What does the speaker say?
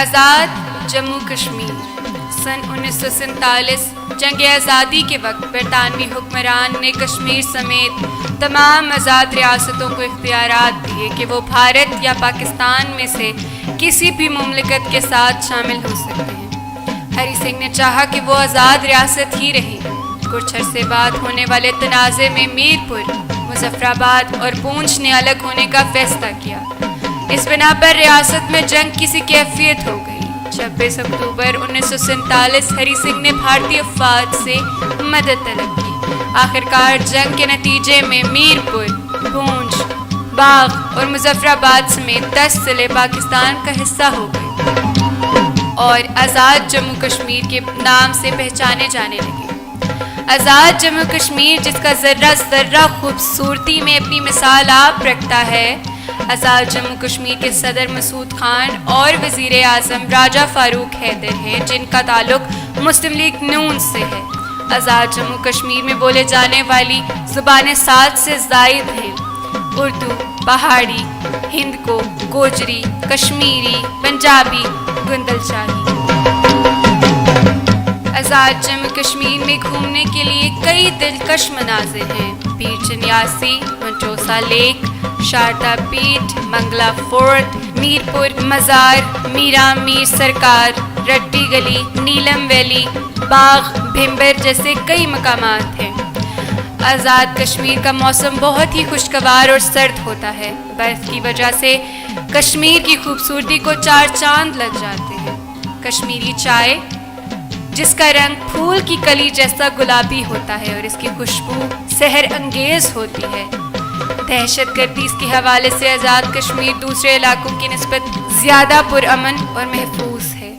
آزاد جموں کشمیر سن 1947 جنگ آزادی کے وقت برطانوی حکمران نے کشمیر سمیت تمام آزاد ریاستوں کو اختیارات دیے کہ وہ بھارت یا پاکستان میں سے کسی بھی مملکت کے ساتھ شامل ہو سکتے ہیں۔ ہری سنگھ نے چاہا کہ وہ آزاد ریاست ہی رہے۔ کچھ عرصے بعد ہونے والے تنازع میں میر پور، مظفر آباد اور پونچھ نے الگ ہونے کا فیصلہ کیا۔ اس بنا پر ریاست میں جنگ کی سی کیفیت ہو گئی۔ 26 اکتوبر 1947 ہری سنگھ نے بھارتی افواج سے مدد طلب کی۔ آخرکار جنگ کے نتیجے میں میر پور، پونچھ، باغ اور مظفر آباد سمیت 10 ضلع پاکستان کا حصہ ہو گئے اور آزاد جموں کشمیر کے نام سے پہچانے جانے لگے۔ آزاد جموں کشمیر جس کا ذرہ ذرہ خوبصورتی میں اپنی مثال آپ رکھتا ہے، آزاد جموں کشمیر کے صدر مسعود خان اور وزیر اعظم راجہ فاروق حیدر ہیں، جن کا تعلق مسلم لیگ نون سے ہے۔ آزاد جموں کشمیر میں بولے جانے والی زبانیں 7 سے زائد ہیں: اردو، پہاڑی، ہندکو، گوجری، کشمیری، پنجابی، گندل چاہی۔ آزاد جموں کشمیر میں گھومنے کے لیے کئی دلکش مناظر ہیں: پیر چنیاسی، منچوسا لیک، شاردا پیٹ، منگلا فورٹ، میر پور مزار، میرا میر سرکار، رڈی گلی، نیلم ویلی، باغ بھمبر جیسے کئی مقامات ہیں۔ آزاد کشمیر کا موسم بہت ہی خوشگوار اور سرد ہوتا ہے۔ برف کی وجہ سے کشمیر کی خوبصورتی کو 4 چاند لگ جاتے ہیں۔ کشمیری چائے جس کا رنگ پھول کی کلی جیسا گلابی ہوتا ہے اور اس کی خوشبو سحر انگیز ہوتی ہے۔ دہشت گردی کے حوالے سے آزاد کشمیر دوسرے علاقوں کی نسبت زیادہ پرامن اور محفوظ ہے۔